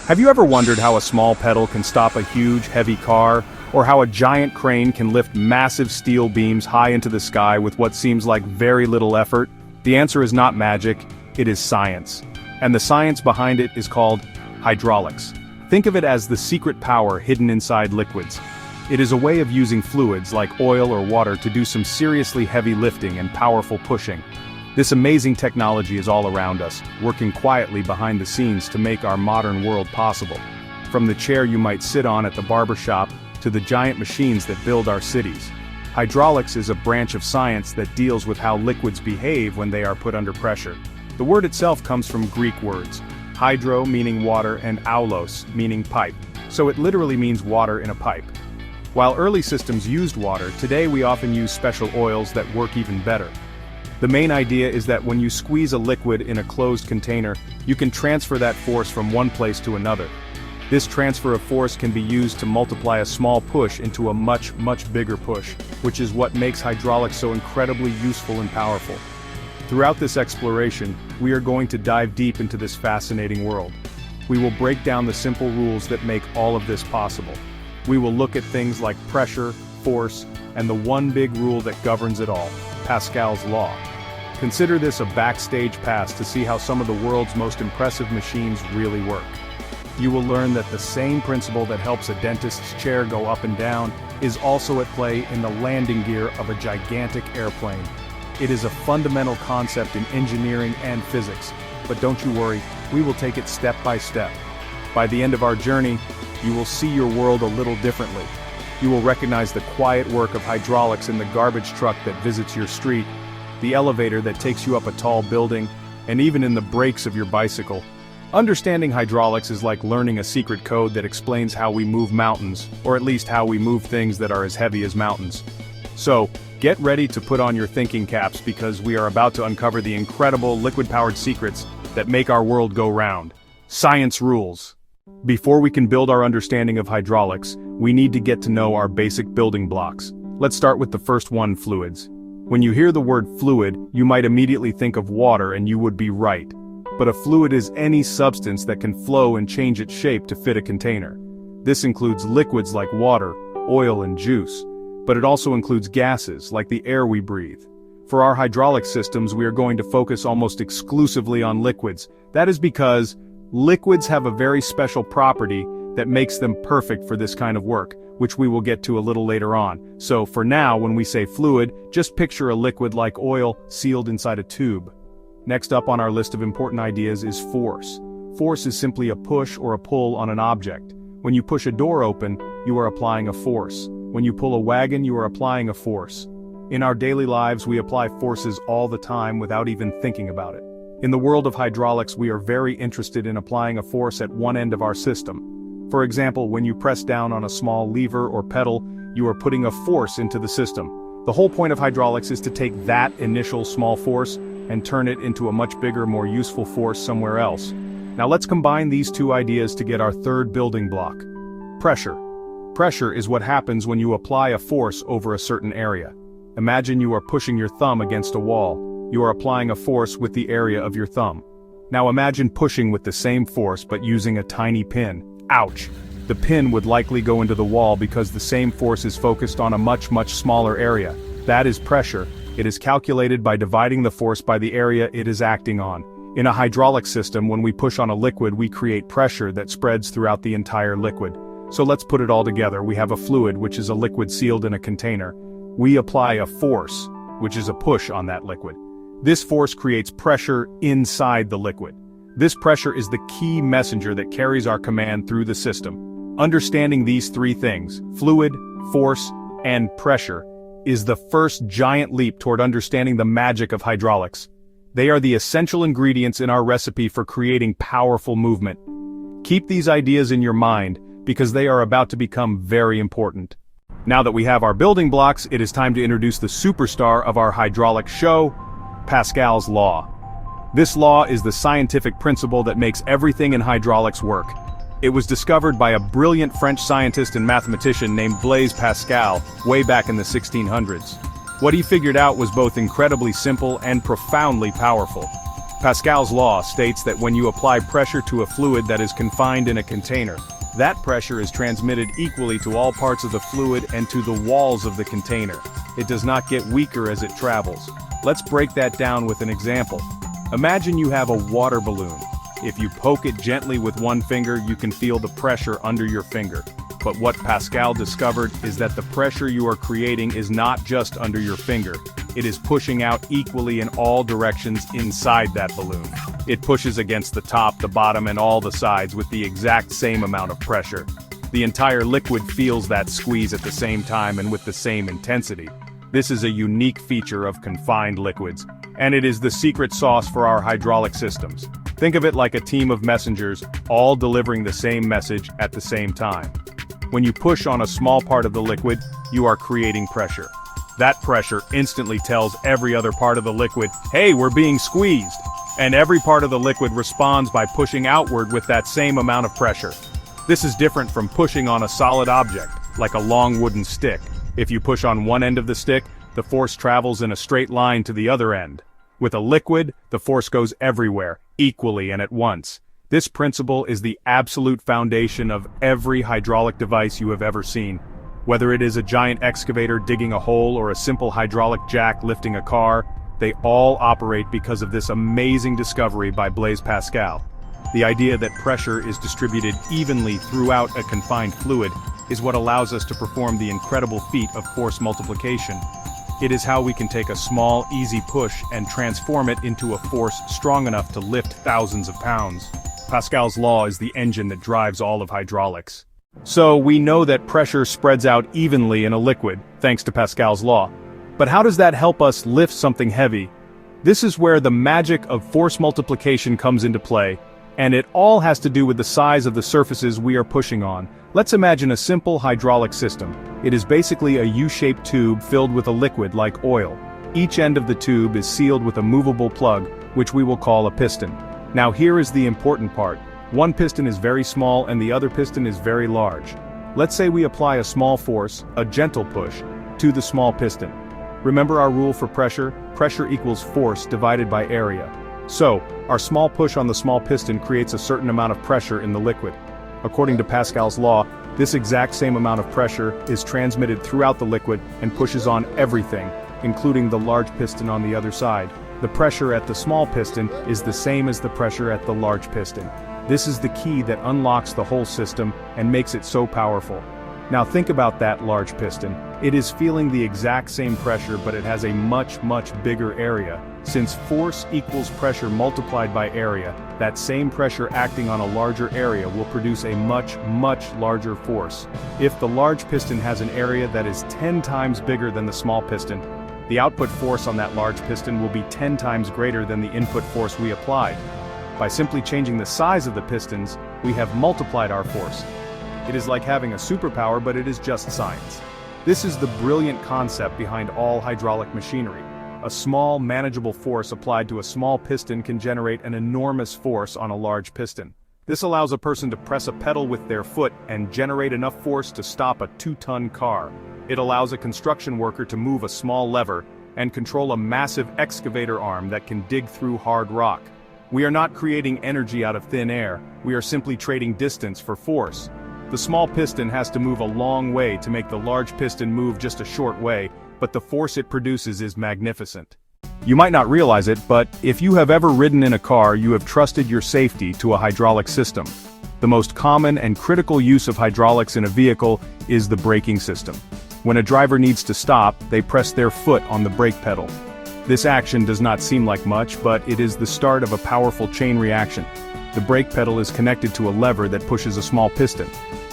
Have you ever wondered how a small pedal can stop a huge, heavy car, or how a giant crane can lift massive steel beams high into the sky with what seems like very little effort? The answer is not magic, it is science. And the science behind it is called hydraulics. Think of it as the secret power hidden inside liquids. It is a way of using fluids like oil or water to do some seriously heavy lifting and powerful pushing. This amazing technology is all around us, working quietly behind the scenes to make our modern world possible. From the chair you might sit on at the barbershop to the giant machines that build our cities. Hydraulics is a branch of science that deals with how liquids behave when they are put under pressure. The word itself comes from Greek words, hydro meaning water and aulos meaning pipe, so it literally means water in a pipe. While early systems used water, today we often use special oils that work even better. The main idea is that when you squeeze a liquid in a closed container, you can transfer that force from one place to another. This transfer of force can be used to multiply a small push into a much bigger push, which is what makes hydraulics so incredibly useful and powerful. Throughout this exploration, we are going to dive deep into this fascinating world. We will break down the simple rules that make all of this possible. We will look at things like pressure, force, and the one big rule that governs it all, Pascal's Law. Consider this a backstage pass to see how some of the world's most impressive machines really work. You will learn that the same principle that helps a dentist's chair go up and down is also at play in the landing gear of a gigantic airplane. It is a fundamental concept in engineering and physics, but don't you worry, we will take it step by step. By the end of our journey, you will see your world a little differently. You will recognize the quiet work of hydraulics in the garbage truck that visits your street, the elevator that takes you up a tall building, and even in the brakes of your bicycle. Understanding hydraulics is like learning a secret code that explains how we move mountains, or at least how we move things that are as heavy as mountains. So, get ready to put on your thinking caps because we are about to uncover the incredible liquid-powered secrets that make our world go round. Science rules. Before we can build our understanding of hydraulics, we need to get to know our basic building blocks. Let's start with the first one, fluids. When you hear the word fluid, you might immediately think of water, and you would be right. But a fluid is any substance that can flow and change its shape to fit a container. This includes liquids like water, oil, and juice. But it also includes gases, like the air we breathe. For our hydraulic systems, we are going to focus almost exclusively on liquids. That is because liquids have a very special property that makes them perfect for this kind of work, which we will get to a little later on. So for now, when we say fluid, just picture a liquid like oil sealed inside a tube. Next up on our list of important ideas is force. Force is simply a push or a pull on an object. When you push a door open, you are applying a force. When you pull a wagon, you are applying a force. In our daily lives, we apply forces all the time without even thinking about it. In the world of hydraulics, we are very interested in applying a force at one end of our system. For example, when you press down on a small lever or pedal, you are putting a force into the system. The whole point of hydraulics is to take that initial small force and turn it into a much bigger, more useful force somewhere else. Now let's combine these two ideas to get our third building block. Pressure. Pressure is what happens when you apply a force over a certain area. Imagine you are pushing your thumb against a wall. You are applying a force with the area of your thumb. Now imagine pushing with the same force but using a tiny pin. Ouch! The pin would likely go into the wall because the same force is focused on a much smaller area. That is pressure. It is calculated by dividing the force by the area it is acting on. In a hydraulic system, when we push on a liquid, we create pressure that spreads throughout the entire liquid. So let's put it all together. We have a fluid, which is a liquid sealed in a container. We apply a force, which is a push on that liquid. This force creates pressure inside the liquid. This pressure is the key messenger that carries our command through the system. Understanding these three things, fluid, force, and pressure, is the first giant leap toward understanding the magic of hydraulics. They are the essential ingredients in our recipe for creating powerful movement. Keep these ideas in your mind, because they are about to become very important. Now that we have our building blocks, it is time to introduce the superstar of our hydraulic show, Pascal's Law. This law is the scientific principle that makes everything in hydraulics work. It was discovered by a brilliant French scientist and mathematician named Blaise Pascal way back in the 1600s. What he figured out was both incredibly simple and profoundly powerful. Pascal's law states that when you apply pressure to a fluid that is confined in a container, that pressure is transmitted equally to all parts of the fluid and to the walls of the container. It does not get weaker as it travels. Let's break that down with an example. Imagine you have a water balloon. If you poke it gently with one finger, you can feel the pressure under your finger. But what Pascal discovered is that the pressure you are creating is not just under your finger. It is pushing out equally in all directions inside that balloon. It pushes against the top, the bottom, and all the sides with the exact same amount of pressure. The entire liquid feels that squeeze at the same time and with the same intensity. This is a unique feature of confined liquids, and it is the secret sauce for our hydraulic systems. Think of it like a team of messengers, all delivering the same message at the same time. When you push on a small part of the liquid, you are creating pressure. That pressure instantly tells every other part of the liquid, hey, we're being squeezed. And every part of the liquid responds by pushing outward with that same amount of pressure. This is different from pushing on a solid object, like a long wooden stick. If you push on one end of the stick, the force travels in a straight line to the other end. With a liquid, the force goes everywhere, equally and at once. This principle is the absolute foundation of every hydraulic device you have ever seen. Whether it is a giant excavator digging a hole or a simple hydraulic jack lifting a car, they all operate because of this amazing discovery by Blaise Pascal. The idea that pressure is distributed evenly throughout a confined fluid is what allows us to perform the incredible feat of force multiplication. It is how we can take a small, easy push and transform it into a force strong enough to lift thousands of pounds. Pascal's law is the engine that drives all of hydraulics. So we know that pressure spreads out evenly in a liquid, thanks to Pascal's law. But how does that help us lift something heavy? This is where the magic of force multiplication comes into play, and it all has to do with the size of the surfaces we are pushing on. Let's imagine a simple hydraulic system. It is basically a U-shaped tube filled with a liquid like oil. Each end of the tube is sealed with a movable plug, which we will call a piston. Now here is the important part. One piston is very small and the other piston is very large. Let's say we apply a small force, a gentle push, to the small piston. Remember our rule for pressure? Pressure equals force divided by area. So, our small push on the small piston creates a certain amount of pressure in the liquid. According to Pascal's law, this exact same amount of pressure is transmitted throughout the liquid and pushes on everything, including the large piston on the other side. The pressure at the small piston is the same as the pressure at the large piston. This is the key that unlocks the whole system and makes it so powerful. Now think about that large piston. It is feeling the exact same pressure, but it has a much bigger area. Since force equals pressure multiplied by area, that same pressure acting on a larger area will produce a much larger force. If the large piston has an area that is 10 times bigger than the small piston, the output force on that large piston will be 10 times greater than the input force we applied. By simply changing the size of the pistons, we have multiplied our force. It is like having a superpower, but it is just science. This is the brilliant concept behind all hydraulic machinery. A small, manageable force applied to a small piston can generate an enormous force on a large piston. This allows a person to press a pedal with their foot and generate enough force to stop a 2-ton car. It allows a construction worker to move a small lever and control a massive excavator arm that can dig through hard rock. We are not creating energy out of thin air, we are simply trading distance for force. The small piston has to move a long way to make the large piston move just a short way, but the force it produces is magnificent. You might not realize it, but if you have ever ridden in a car, you have trusted your safety to a hydraulic system. The most common and critical use of hydraulics in a vehicle is the braking system. When a driver needs to stop, they press their foot on the brake pedal. This action does not seem like much, but it is the start of a powerful chain reaction. The brake pedal is connected to a lever that pushes a small piston.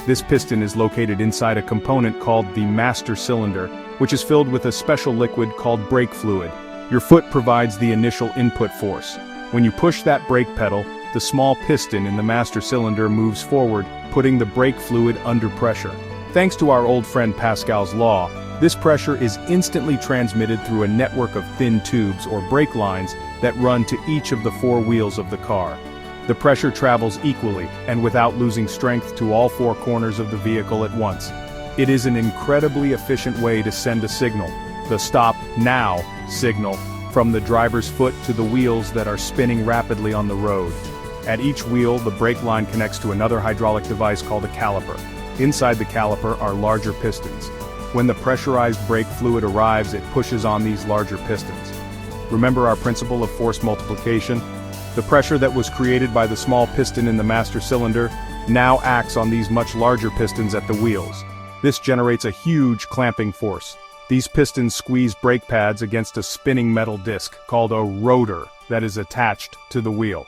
This piston is located inside a component called the master cylinder, which is filled with a special liquid called brake fluid. Your foot provides the initial input force. When you push that brake pedal, the small piston in the master cylinder moves forward, putting the brake fluid under pressure. Thanks to our old friend Pascal's law, this pressure is instantly transmitted through a network of thin tubes or brake lines that run to each of the 4 wheels of the car. The pressure travels equally and without losing strength to all 4 corners of the vehicle at once. It is an incredibly efficient way to send a signal, the "Stop Now" signal, from the driver's foot to the wheels that are spinning rapidly on the road. At each wheel, the brake line connects to another hydraulic device called a caliper. Inside the caliper are larger pistons. When the pressurized brake fluid arrives, it pushes on these larger pistons. Remember our principle of force multiplication? The pressure that was created by the small piston in the master cylinder now acts on these much larger pistons at the wheels. This generates a huge clamping force. These pistons squeeze brake pads against a spinning metal disc called a rotor that is attached to the wheel.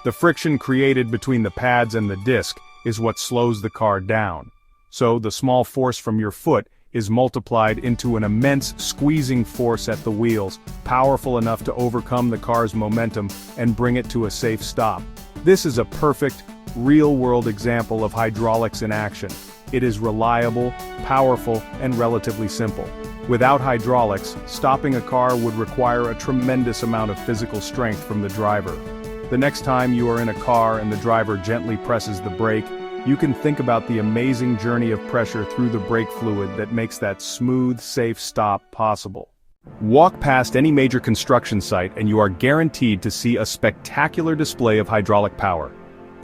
The friction created between the pads and the disc is what slows the car down. So the small force from your foot is multiplied into an immense squeezing force at the wheels, powerful enough to overcome the car's momentum and bring it to a safe stop. This is a perfect, real-world example of hydraulics in action. It is reliable, powerful, and relatively simple. Without hydraulics, stopping a car would require a tremendous amount of physical strength from the driver. The next time you are in a car and the driver gently presses the brake, you can think about the amazing journey of pressure through the brake fluid that makes that smooth, safe stop possible. Walk past any major construction site and you are guaranteed to see a spectacular display of hydraulic power.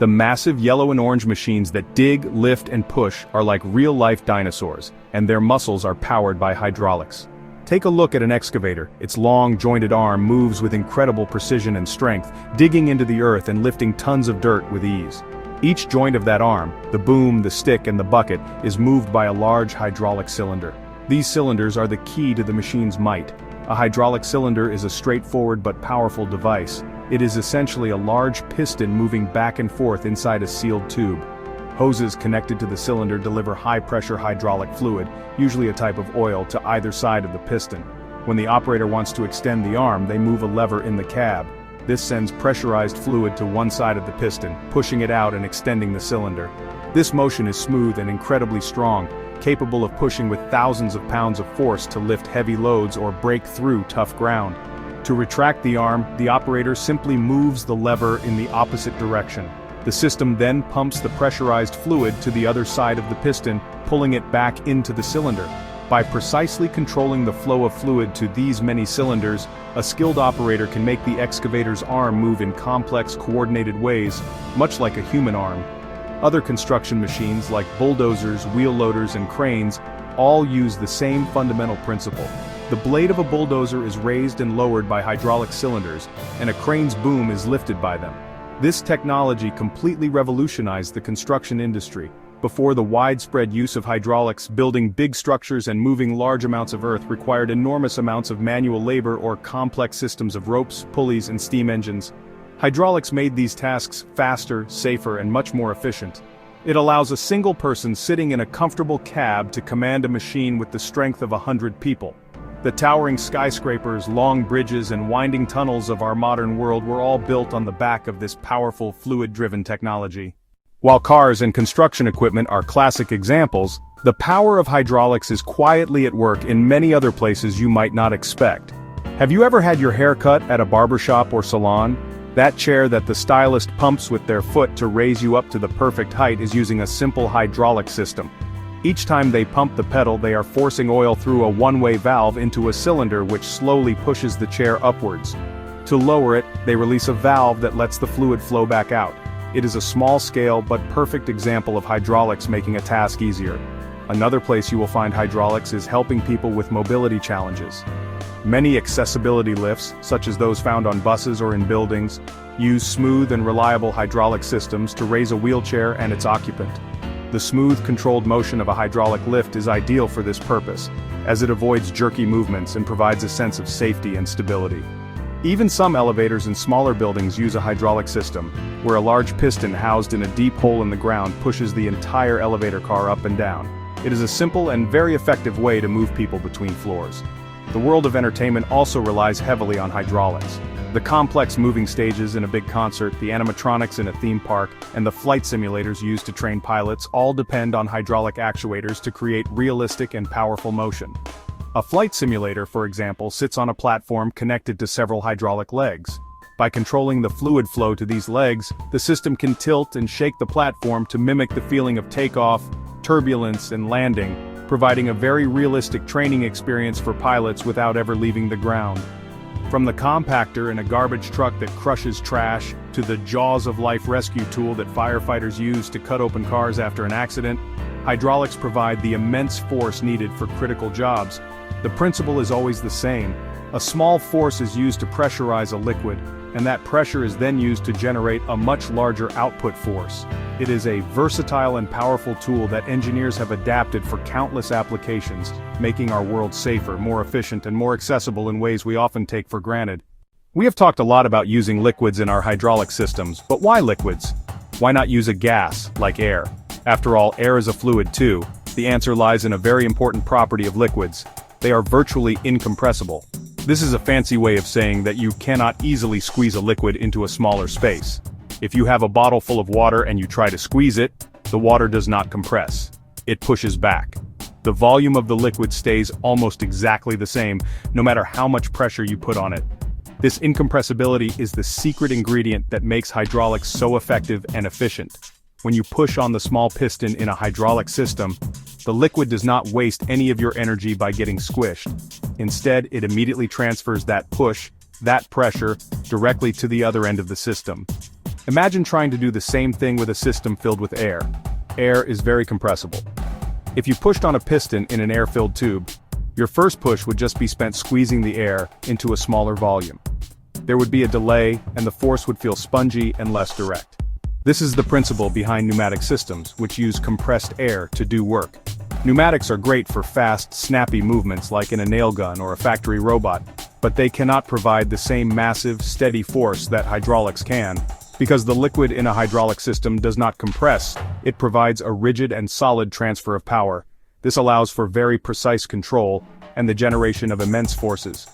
The massive yellow and orange machines that dig, lift, and push are like real-life dinosaurs, and their muscles are powered by hydraulics. Take a look at an excavator. Its long, jointed arm moves with incredible precision and strength, digging into the earth and lifting tons of dirt with ease. Each joint of that arm, the boom, the stick, and the bucket, is moved by a large hydraulic cylinder. These cylinders are the key to the machine's might. A hydraulic cylinder is a straightforward but powerful device. It is essentially a large piston moving back and forth inside a sealed tube. Hoses connected to the cylinder deliver high-pressure hydraulic fluid, usually a type of oil, to either side of the piston. When the operator wants to extend the arm, they move a lever in the cab. This sends pressurized fluid to one side of the piston, pushing it out and extending the cylinder. This motion is smooth and incredibly strong, capable of pushing with thousands of pounds of force to lift heavy loads or break through tough ground. To retract the arm, the operator simply moves the lever in the opposite direction. The system then pumps the pressurized fluid to the other side of the piston, pulling it back into the cylinder. By precisely controlling the flow of fluid to these many cylinders, a skilled operator can make the excavator's arm move in complex, coordinated ways, much like a human arm. Other construction machines like bulldozers, wheel loaders, and cranes all use the same fundamental principle. The blade of a bulldozer is raised and lowered by hydraulic cylinders, and a crane's boom is lifted by them. This technology completely revolutionized the construction industry. Before the widespread use of hydraulics, building big structures and moving large amounts of earth required enormous amounts of manual labor or complex systems of ropes, pulleys, and steam engines. Hydraulics made these tasks faster, safer, and much more efficient. It allows a single person sitting in a comfortable cab to command a machine with the strength of 100 people. The towering skyscrapers, long bridges, and winding tunnels of our modern world were all built on the back of this powerful, fluid-driven technology. While cars and construction equipment are classic examples, the power of hydraulics is quietly at work in many other places you might not expect. Have you ever had your hair cut at a barbershop or salon? That chair that the stylist pumps with their foot to raise you up to the perfect height is using a simple hydraulic system. Each time they pump the pedal, they are forcing oil through a one-way valve into a cylinder which slowly pushes the chair upwards. To lower it, they release a valve that lets the fluid flow back out. It is a small-scale but perfect example of hydraulics making a task easier. Another place you will find hydraulics is helping people with mobility challenges. Many accessibility lifts, such as those found on buses or in buildings, use smooth and reliable hydraulic systems to raise a wheelchair and its occupant. The smooth, controlled motion of a hydraulic lift is ideal for this purpose, as it avoids jerky movements and provides a sense of safety and stability. Even some elevators in smaller buildings use a hydraulic system, where a large piston housed in a deep hole in the ground pushes the entire elevator car up and down. It is a simple and very effective way to move people between floors. The world of entertainment also relies heavily on hydraulics. The complex moving stages in a big concert, the animatronics in a theme park, and the flight simulators used to train pilots all depend on hydraulic actuators to create realistic and powerful motion. A flight simulator, for example, sits on a platform connected to several hydraulic legs. By controlling the fluid flow to these legs, the system can tilt and shake the platform to mimic the feeling of takeoff, turbulence, and landing, providing a very realistic training experience for pilots without ever leaving the ground. From the compactor in a garbage truck that crushes trash, to the jaws of life rescue tool that firefighters use to cut open cars after an accident, hydraulics provide the immense force needed for critical jobs. The principle is always the same. A small force is used to pressurize a liquid, and that pressure is then used to generate a much larger output force. It is a versatile and powerful tool that engineers have adapted for countless applications, making our world safer, more efficient, and more accessible in ways we often take for granted. We have talked a lot about using liquids in our hydraulic systems, but why liquids? Why not use a gas, like air? After all, air is a fluid too. The answer lies in a very important property of liquids. They are virtually incompressible. This is a fancy way of saying that you cannot easily squeeze a liquid into a smaller space. If you have a bottle full of water and you try to squeeze it, the water does not compress. It pushes back. The volume of the liquid stays almost exactly the same, no matter how much pressure you put on it. This incompressibility is the secret ingredient that makes hydraulics so effective and efficient. When you push on the small piston in a hydraulic system, the liquid does not waste any of your energy by getting squished. Instead, it immediately transfers that push, that pressure, directly to the other end of the system. Imagine trying to do the same thing with a system filled with air. Air is very compressible. If you pushed on a piston in an air-filled tube, your first push would just be spent squeezing the air into a smaller volume. There would be a delay, and the force would feel spongy and less direct. This is the principle behind pneumatic systems, which use compressed air to do work. Pneumatics are great for fast, snappy movements like in a nail gun or a factory robot, but they cannot provide the same massive, steady force that hydraulics can. Because the liquid in a hydraulic system does not compress, it provides a rigid and solid transfer of power. This allows for very precise control and the generation of immense forces.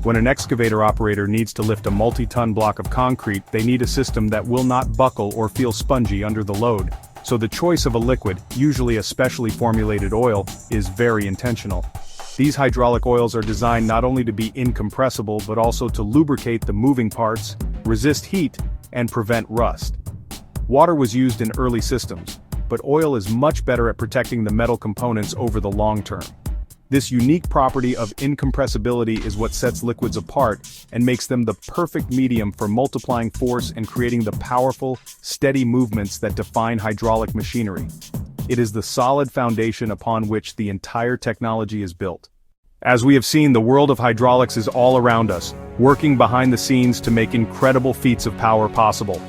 When an excavator operator needs to lift a multi-ton block of concrete, they need a system that will not buckle or feel spongy under the load. So the choice of a liquid, usually a specially formulated oil, is very intentional. These hydraulic oils are designed not only to be incompressible but also to lubricate the moving parts, resist heat, and prevent rust. Water was used in early systems, but oil is much better at protecting the metal components over the long term. This unique property of incompressibility is what sets liquids apart and makes them the perfect medium for multiplying force and creating the powerful, steady movements that define hydraulic machinery. It is the solid foundation upon which the entire technology is built. As we have seen, the world of hydraulics is all around us, working behind the scenes to make incredible feats of power possible.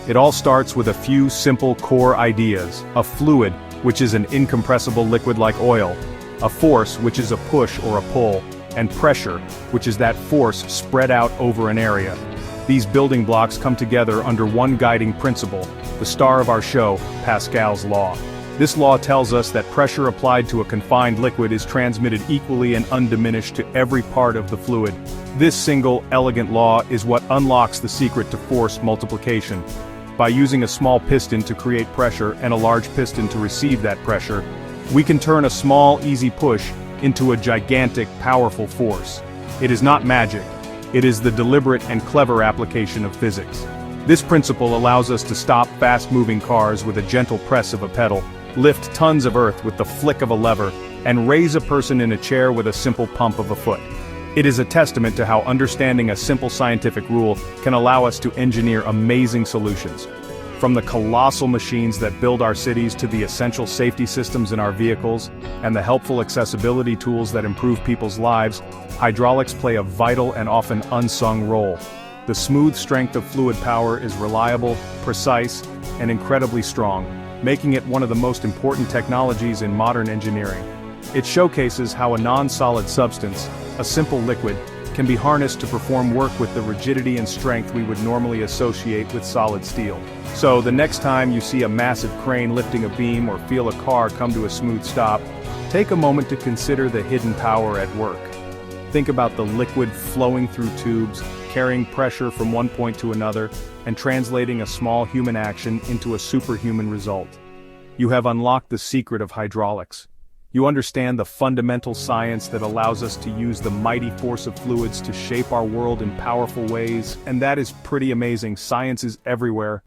It all starts with a few simple core ideas: a fluid, which is an incompressible liquid like oil; a force, which is a push or a pull; and pressure, which is that force spread out over an area. These building blocks come together under one guiding principle, the star of our show, Pascal's Law. This law tells us that pressure applied to a confined liquid is transmitted equally and undiminished to every part of the fluid. This single, elegant law is what unlocks the secret to force multiplication. By using a small piston to create pressure and a large piston to receive that pressure, we can turn a small, easy push into a gigantic, powerful force. It is not magic. It is the deliberate and clever application of physics. This principle allows us to stop fast-moving cars with a gentle press of a pedal, lift tons of earth with the flick of a lever, and raise a person in a chair with a simple pump of a foot. It is a testament to how understanding a simple scientific rule can allow us to engineer amazing solutions. From the colossal machines that build our cities to the essential safety systems in our vehicles, and the helpful accessibility tools that improve people's lives, hydraulics play a vital and often unsung role. The smooth strength of fluid power is reliable, precise, and incredibly strong, making it one of the most important technologies in modern engineering. It showcases how a non-solid substance, a simple liquid, can be harnessed to perform work with the rigidity and strength we would normally associate with solid steel. So, the next time you see a massive crane lifting a beam or feel a car come to a smooth stop, take a moment to consider the hidden power at work. Think about the liquid flowing through tubes, carrying pressure from one point to another, and translating a small human action into a superhuman result. You have unlocked the secret of hydraulics. You understand the fundamental science that allows us to use the mighty force of fluids to shape our world in powerful ways, and that is pretty amazing. Science is everywhere.